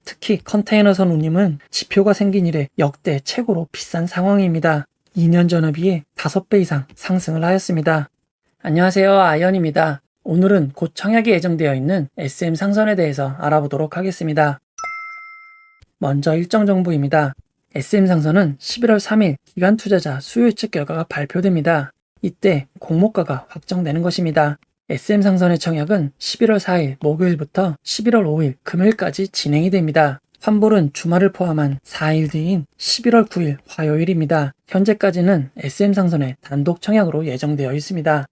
특히 컨테이너선 운임은 지표가 생긴 이래 역대 최고로 비싼 상황입니다. 2년 전에 비해 5배 이상 상승을 하였습니다. 안녕하세요, 아이언입니다. 오늘은 곧 청약이 예정되어 있는 SM 상선에 대해서 알아보도록 하겠습니다. 먼저 일정 정보입니다. SM 상선은 11월 3일 기관 투자자 수요 예측 결과가 발표됩니다. 이때 공모가가 확정되는 것입니다. SM 상선의 청약은 11월 4일 목요일부터 11월 5일 금요일까지 진행이 됩니다. 환불은 주말을 포함한 4일 뒤인 11월 9일 화요일입니다. 현재까지는 SM 상선의 단독 청약으로 예정되어 있습니다.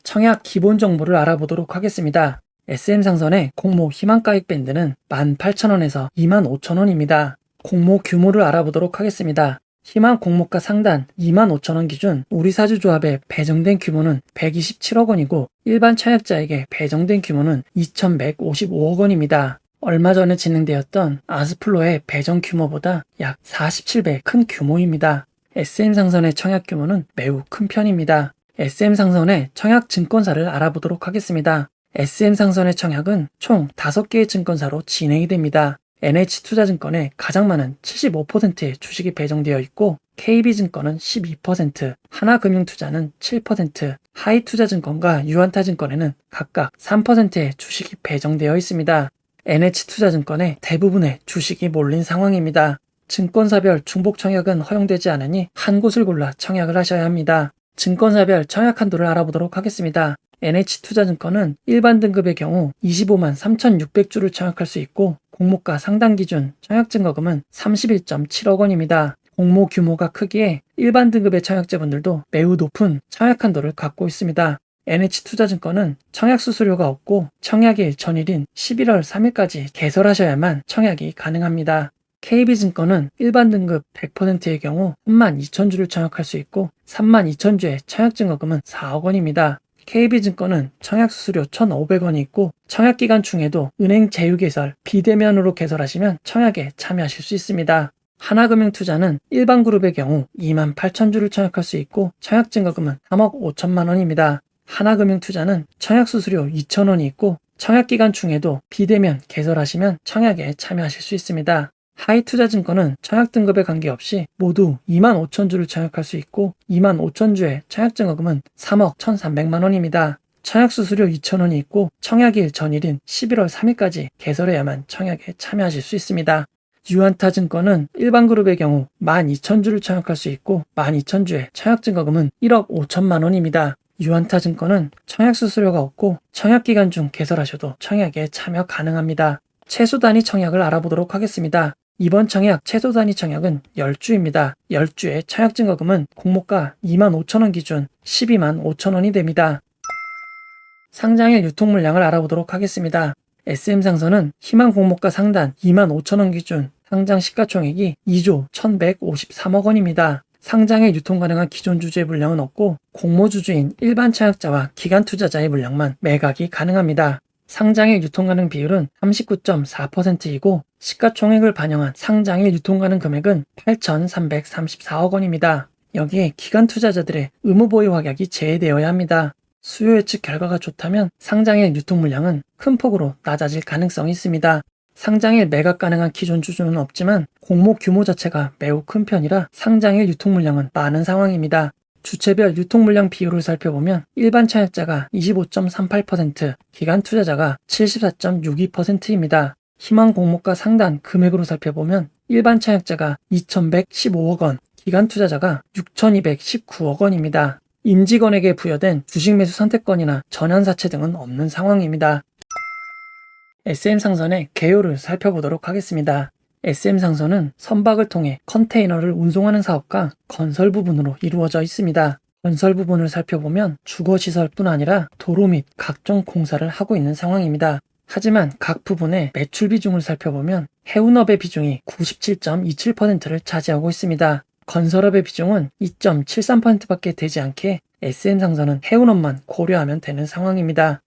청약 기본 정보를 알아보도록 하겠습니다. SM 상선의 공모 희망가액 밴드는 18,000원에서 25,000원입니다. 공모 규모를 알아보도록 하겠습니다. 희망 공모가 상단 25,000원 기준 우리사주조합에 배정된 규모는 127억 원이고 일반 청약자에게 배정된 규모는 2,155억 원입니다. 얼마 전에 진행되었던 아스플로의 배정 규모보다 약 47배 큰 규모입니다. SM 상선의 청약 규모는 매우 큰 편입니다. SM 상선의 청약 증권사를 알아보도록 하겠습니다. SM 상선의 청약은 총 5개의 증권사로 진행이 됩니다. NH투자증권에 가장 많은 75%의 주식이 배정되어 있고 KB증권은 12%, 하나금융투자는 7%, 하이투자증권과 유한타증권에는 각각 3%의 주식이 배정되어 있습니다. NH투자증권에 대부분의 주식이 몰린 상황입니다. 증권사별 중복 청약은 허용되지 않으니 한 곳을 골라 청약을 하셔야 합니다. 증권사별 청약 한도를 알아보도록 하겠습니다. NH투자증권은 일반 등급의 경우 25만 3,600주를 청약할 수 있고 공모가 상단 기준 청약 증거금은 31.7억 원입니다. 공모 규모가 크기에 일반 등급의 청약자분들도 매우 높은 청약 한도를 갖고 있습니다. NH투자증권은 청약 수수료가 없고 청약일 전일인 11월 3일까지 개설하셔야만 청약이 가능합니다. KB증권은 일반 등급 100%의 경우 32,000주를 청약할 수 있고 32,000주의 청약 증거금은 4억 원입니다. KB증권은 청약 수수료 1,500원이 있고 청약 기간 중에도 은행 제휴 개설, 비대면으로 개설하시면 청약에 참여하실 수 있습니다. 하나금융투자는 일반 그룹의 경우 28,000주를 청약할 수 있고 청약 증거금은 3억 5천만 원입니다. 하나금융투자는 청약 수수료 2,000원이 있고 청약 기간 중에도 비대면 개설하시면 청약에 참여하실 수 있습니다. 하이투자증권은 청약 등급에 관계없이 모두 25,000주를 청약할 수 있고 25,000주의 청약 증거금은 3억 1,300만 원입니다. 청약 수수료 2,000원이 있고 청약일 전일인 11월 3일까지 개설해야만 청약에 참여하실 수 있습니다. 유한타증권은 일반 그룹의 경우 12,000주를 청약할 수 있고 12,000주의 청약 증거금은 1억 5천만 원입니다. 유한타증권은 청약 수수료가 없고 청약 기간 중 개설하셔도 청약에 참여 가능합니다. 최소 단위 청약을 알아보도록 하겠습니다. 이번 청약 최소 단위 청약은 10주입니다. 10주의 청약 증거금은 공모가 25,000원 기준 12만 5천원이 됩니다. 상장일 유통 물량을 알아보도록 하겠습니다. SM 상선은 희망 공모가 상단 25,000원 기준 상장 시가총액이 2조 1,153억 원입니다. 상장에 유통 가능한 기존 주주의 물량은 없고 공모 주주인 일반 청약자와 기관 투자자의 물량만 매각이 가능합니다. 상장일 유통 가능 비율은 39.4%이고 시가총액을 반영한 상장일 유통 가능 금액은 8,334억 원입니다. 여기에 기관 투자자들의 의무 보유 확약이 제외되어야 합니다. 수요 예측 결과가 좋다면 상장일 유통 물량은 큰 폭으로 낮아질 가능성이 있습니다. 상장일 매각 가능한 기존 주주는 없지만 공모 규모 자체가 매우 큰 편이라 상장일 유통 물량은 많은 상황입니다. 주체별 유통 물량 비율을 살펴보면 일반 청약자가 25.38%, 기관 투자자가 74.62%입니다. 희망 공모가 상단 금액으로 살펴보면 일반 청약자가 2,115억 원, 기관 투자자가 6,219억 원입니다. 임직원에게 부여된 주식 매수 선택권이나 전환사채 등은 없는 상황입니다. SM 상선의 개요를 살펴보도록 하겠습니다. SM 상선은 선박을 통해 컨테이너를 운송하는 사업과 건설 부분으로 이루어져 있습니다. 건설 부분을 살펴보면 주거시설뿐 아니라 도로 및 각종 공사를 하고 있는 상황입니다. 하지만 각 부분의 매출 비중을 살펴보면 해운업의 비중이 97.27%를 차지하고 있습니다. 건설업의 비중은 2.73%밖에 되지 않게 SM 상선은 해운업만 고려하면 되는 상황입니다.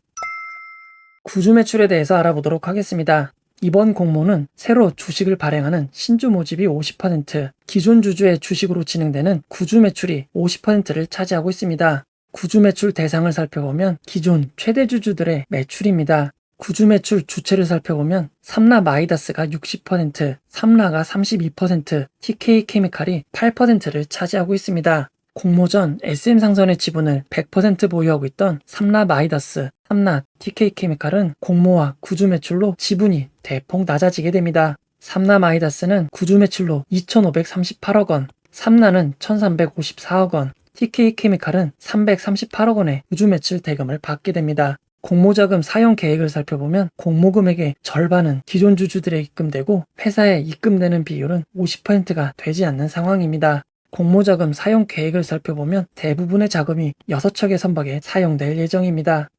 구주 매출에 대해서 알아보도록 하겠습니다. 이번 공모는 새로 주식을 발행하는 신주 모집이 50%, 기존 주주의 주식으로 진행되는 구주 매출이 50%를 차지하고 있습니다. 구주 매출 대상을 살펴보면 기존 최대 주주들의 매출입니다. 구주 매출 주체를 살펴보면 삼라 마이다스가 60%, 삼라가 32%, TK케미칼이 8%를 차지하고 있습니다. 공모전 SM상선의 지분을 100% 보유하고 있던 삼라 마이다스, 삼라 TK케미칼은 공모와 구주 매출로 지분이 대폭 낮아지게 됩니다. 삼라 마이다스는 구주 매출로 2,538억 원, 삼라는 1,354억 원, TK케미칼은 338억 원의 구주 매출 대금을 받게 됩니다. 공모자금 사용 계획을 살펴보면 공모금액의 절반은 기존 주주들에 입금되고 회사에 입금되는 비율은 50%가 되지 않는 상황입니다. 공모자금 사용 계획을 살펴보면 대부분의 자금이 6척의 선박에 사용될 예정입니다.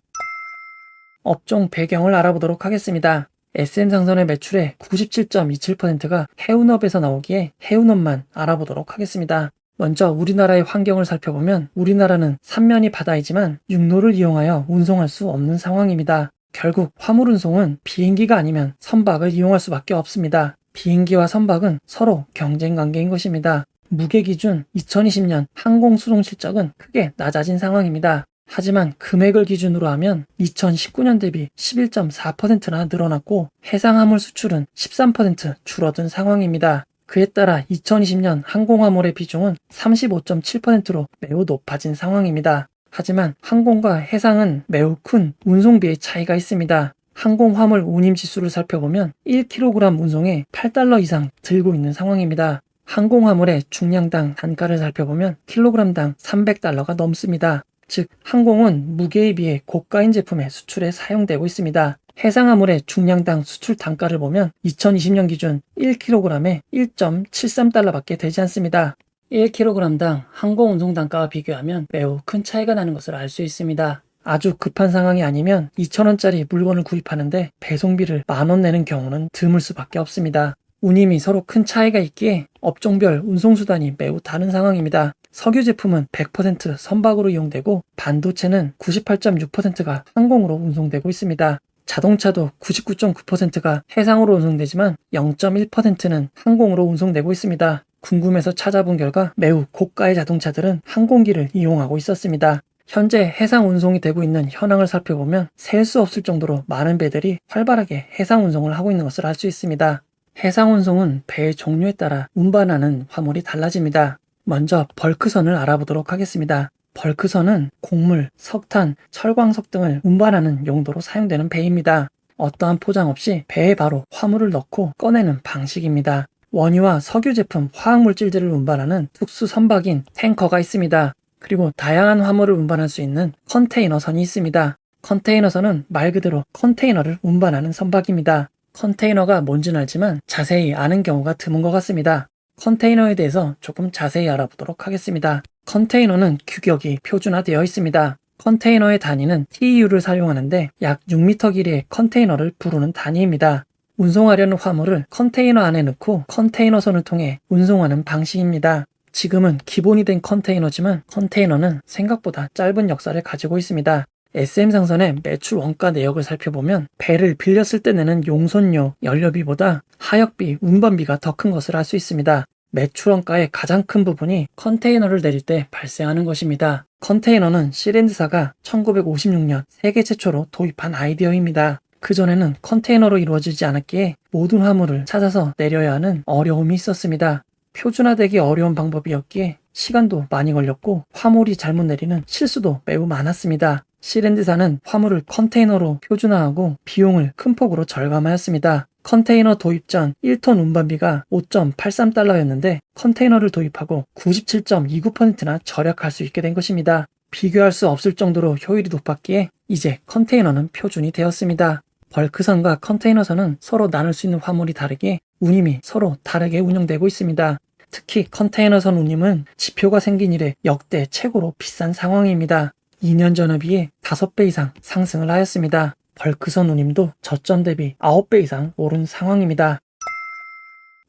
업종 배경을 알아보도록 하겠습니다. SM상선의 매출의 97.27%가 해운업에서 나오기에 해운업만 알아보도록 하겠습니다. 먼저 우리나라의 환경을 살펴보면 우리나라는 삼면이 바다이지만 육로를 이용하여 운송할 수 없는 상황입니다. 결국 화물 운송은 비행기가 아니면 선박을 이용할 수밖에 없습니다. 비행기와 선박은 서로 경쟁 관계인 것입니다. 무게 기준 2020년 항공 수송 실적은 크게 낮아진 상황입니다. 하지만 금액을 기준으로 하면 2019년 대비 11.4%나 늘어났고 해상 화물 수출은 13% 줄어든 상황입니다. 그에 따라 2020년 항공화물의 비중은 35.7%로 매우 높아진 상황입니다. 하지만 항공과 해상은 매우 큰 운송비의 차이가 있습니다. 항공화물 운임지수를 살펴보면 1kg 운송에 $8 이상 들고 있는 상황입니다. 항공화물의 중량당 단가를 살펴보면 킬로그램당 $300가 넘습니다. 즉 항공은 무게에 비해 고가인 제품의 수출에 사용되고 있습니다. 해상화물의 중량당 수출 단가를 보면 2020년 기준 1kg에 $1.73밖에 되지 않습니다. 1kg당 항공운송 단가와 비교하면 매우 큰 차이가 나는 것을 알 수 있습니다. 아주 급한 상황이 아니면 2,000원짜리 물건을 구입하는데 배송비를 10,000원 내는 경우는 드물 수밖에 없습니다. 운임이 서로 큰 차이가 있기에 업종별 운송수단이 매우 다른 상황입니다. 석유 제품은 100% 선박으로 이용되고 반도체는 98.6%가 항공으로 운송되고 있습니다. 자동차도 99.9%가 해상으로 운송되지만 0.1%는 항공으로 운송되고 있습니다. 궁금해서 찾아본 결과 매우 고가의 자동차들은 항공기를 이용하고 있었습니다. 현재 해상 운송이 되고 있는 현황을 살펴보면 셀 수 없을 정도로 많은 배들이 활발하게 해상 운송을 하고 있는 것을 알 수 있습니다. 해상 운송은 배의 종류에 따라 운반하는 화물이 달라집니다. 먼저 벌크선을 알아보도록 하겠습니다. 벌크선은 곡물, 석탄, 철광석 등을 운반하는 용도로 사용되는 배입니다. 어떠한 포장 없이 배에 바로 화물을 넣고 꺼내는 방식입니다. 원유와 석유 제품, 화학물질들을 운반하는 특수 선박인 탱커가 있습니다. 그리고 다양한 화물을 운반할 수 있는 컨테이너선이 있습니다. 컨테이너선은 말 그대로 컨테이너를 운반하는 선박입니다. 컨테이너가 뭔지는 알지만 자세히 아는 경우가 드문 것 같습니다. 컨테이너에 대해서 조금 자세히 알아보도록 하겠습니다. 컨테이너는 규격이 표준화되어 있습니다. 컨테이너의 단위는 TEU를 사용하는데 약 6m 길이의 컨테이너를 부르는 단위입니다. 운송하려는 화물을 컨테이너 안에 넣고 컨테이너선을 통해 운송하는 방식입니다. 지금은 기본이 된 컨테이너지만 컨테이너는 생각보다 짧은 역사를 가지고 있습니다. SM상선의 매출 원가 내역을 살펴보면 배를 빌렸을 때 내는 용선료, 연료비보다 하역비, 운반비가 더 큰 것을 알 수 있습니다. 매출 원가의 가장 큰 부분이 컨테이너를 내릴 때 발생하는 것입니다. 컨테이너는 시랜드사가 1956년 세계 최초로 도입한 아이디어입니다. 그전에는 컨테이너로 이루어지지 않았기에 모든 화물을 찾아서 내려야 하는 어려움이 있었습니다. 표준화되기 어려운 방법이었기에 시간도 많이 걸렸고 화물이 잘못 내리는 실수도 매우 많았습니다. 시랜드사는 화물을 컨테이너로 표준화하고 비용을 큰 폭으로 절감하였습니다. 컨테이너 도입 전 1톤 운반비가 $5.83였는데 컨테이너를 도입하고 97.29%나 절약할 수 있게 된 것입니다. 비교할 수 없을 정도로 효율이 높았기에 이제 컨테이너는 표준이 되었습니다. 벌크선과 컨테이너선은 서로 나눌 수 있는 화물이 다르기에 운임이 서로 다르게 운영되고 있습니다. 특히 컨테이너선 운임은 지표가 생긴 이래 역대 최고로 비싼 상황입니다. 2년 전에 비해 5배 이상 상승을 하였습니다. 벌크선 운임도 저점 대비 9배 이상 오른 상황입니다.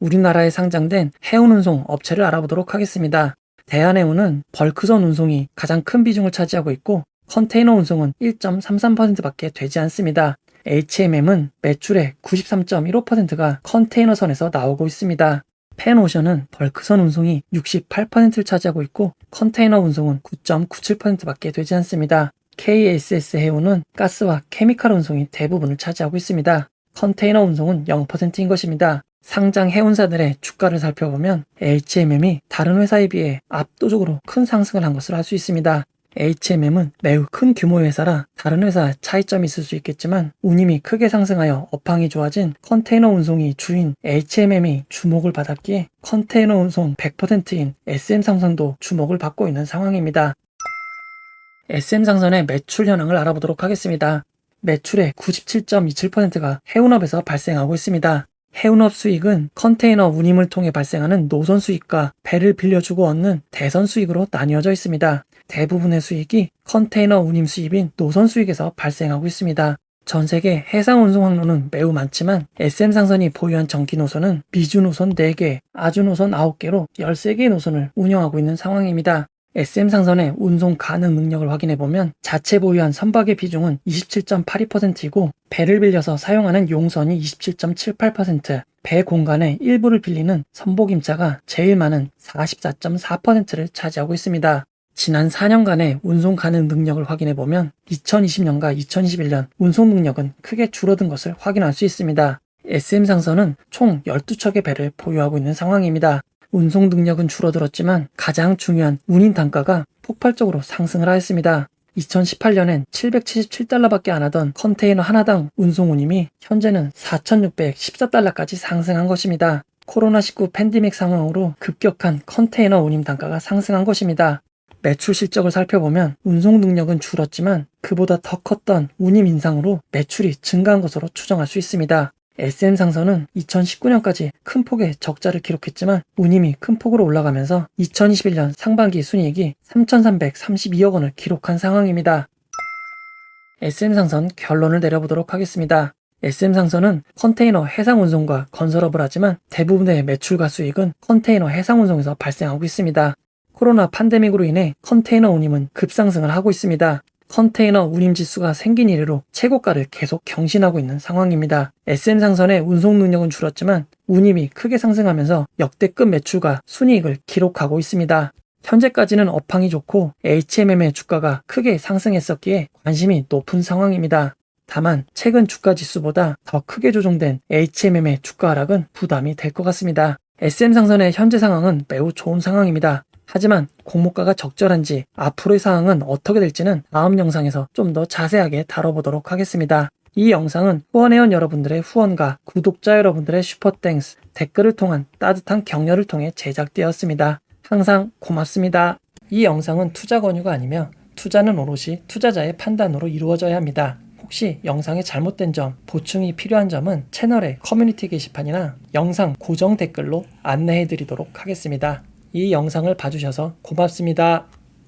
우리나라에 상장된 해운운송 업체를 알아보도록 하겠습니다. 대한해운은 벌크선 운송이 가장 큰 비중을 차지하고 있고 컨테이너 운송은 1.33%밖에 되지 않습니다. HMM은 매출의 93.15%가 컨테이너선에서 나오고 있습니다. 펜오션은 벌크선 운송이 68%를 차지하고 있고 컨테이너 운송은 9.97%밖에 되지 않습니다. KSS 해운은 가스와 케미칼 운송이 대부분을 차지하고 있습니다. 컨테이너 운송은 0%인 것입니다. 상장 해운사들의 주가를 살펴보면 HMM이 다른 회사에 비해 압도적으로 큰 상승을 한 것을 알 수 있습니다. HMM은 매우 큰 규모의 회사라 다른 회사와 차이점이 있을 수 있겠지만 운임이 크게 상승하여 업황이 좋아진 컨테이너 운송이 주인 HMM이 주목을 받았기에 컨테이너 운송 100%인 SM상선도 주목을 받고 있는 상황입니다. SM상선의 매출 현황을 알아보도록 하겠습니다. 매출의 97.27%가 해운업에서 발생하고 있습니다. 해운업 수익은 컨테이너 운임을 통해 발생하는 노선 수익과 배를 빌려주고 얻는 대선 수익으로 나뉘어져 있습니다. 대부분의 수익이 컨테이너 운임 수입인 노선 수익에서 발생하고 있습니다. 전 세계 해상 운송 항로는 매우 많지만 SM상선이 보유한 전기 노선은 미주 노선 4개, 아주 노선 9개로 13개의 노선을 운영하고 있는 상황입니다. SM상선의 운송 가능 능력을 확인해보면 자체 보유한 선박의 비중은 27.82%이고 배를 빌려서 사용하는 용선이 27.78%, 배 공간의 일부를 빌리는 선복임차가 제일 많은 44.4%를 차지하고 있습니다. 지난 4년간의 운송 가능 능력을 확인해보면 2020년과 2021년 운송 능력은 크게 줄어든 것을 확인할 수 있습니다. SM상선은 총 12척의 배를 보유하고 있는 상황입니다. 운송 능력은 줄어들었지만 가장 중요한 운임 단가가 폭발적으로 상승을 하였습니다. 2018년엔 777달러밖에 안 하던 컨테이너 하나당 운송 운임이 현재는 4,614달러까지 상승한 것입니다. 코로나19 팬데믹 상황으로 급격한 컨테이너 운임 단가가 상승한 것입니다. 매출 실적을 살펴보면 운송 능력은 줄었지만 그보다 더 컸던 운임 인상으로 매출이 증가한 것으로 추정할 수 있습니다. SM상선은 2019년까지 큰 폭의 적자를 기록했지만 운임이 큰 폭으로 올라가면서 2021년 상반기 순이익이 3,332억 원을 기록한 상황입니다. SM상선 결론을 내려보도록 하겠습니다. SM상선은 컨테이너 해상 운송과 건설업을 하지만 대부분의 매출과 수익은 컨테이너 해상 운송에서 발생하고 있습니다. 코로나 팬데믹으로 인해 컨테이너 운임은 급상승을 하고 있습니다. 컨테이너 운임 지수가 생긴 이래로 최고가를 계속 경신하고 있는 상황입니다. SM상선의 운송 능력은 줄었지만 운임이 크게 상승하면서 역대급 매출과 순이익을 기록하고 있습니다. 현재까지는 업황이 좋고 HMM의 주가가 크게 상승했었기에 관심이 높은 상황입니다. 다만 최근 주가 지수보다 더 크게 조정된 HMM의 주가 하락은 부담이 될 것 같습니다. SM상선의 현재 상황은 매우 좋은 상황입니다. 하지만 공모가가 적절한지 앞으로의 상황은 어떻게 될지는 다음 영상에서 좀 더 자세하게 다뤄보도록 하겠습니다. 이 영상은 후원회원 여러분들의 후원과 구독자 여러분들의 슈퍼땡스, 댓글을 통한 따뜻한 격려를 통해 제작되었습니다. 항상 고맙습니다. 이 영상은 투자 권유가 아니며 투자는 오롯이 투자자의 판단으로 이루어져야 합니다. 혹시 영상에 잘못된 점, 보충이 필요한 점은 채널의 커뮤니티 게시판이나 영상 고정 댓글로 안내해드리도록 하겠습니다. 이 영상을 봐주셔서 고맙습니다.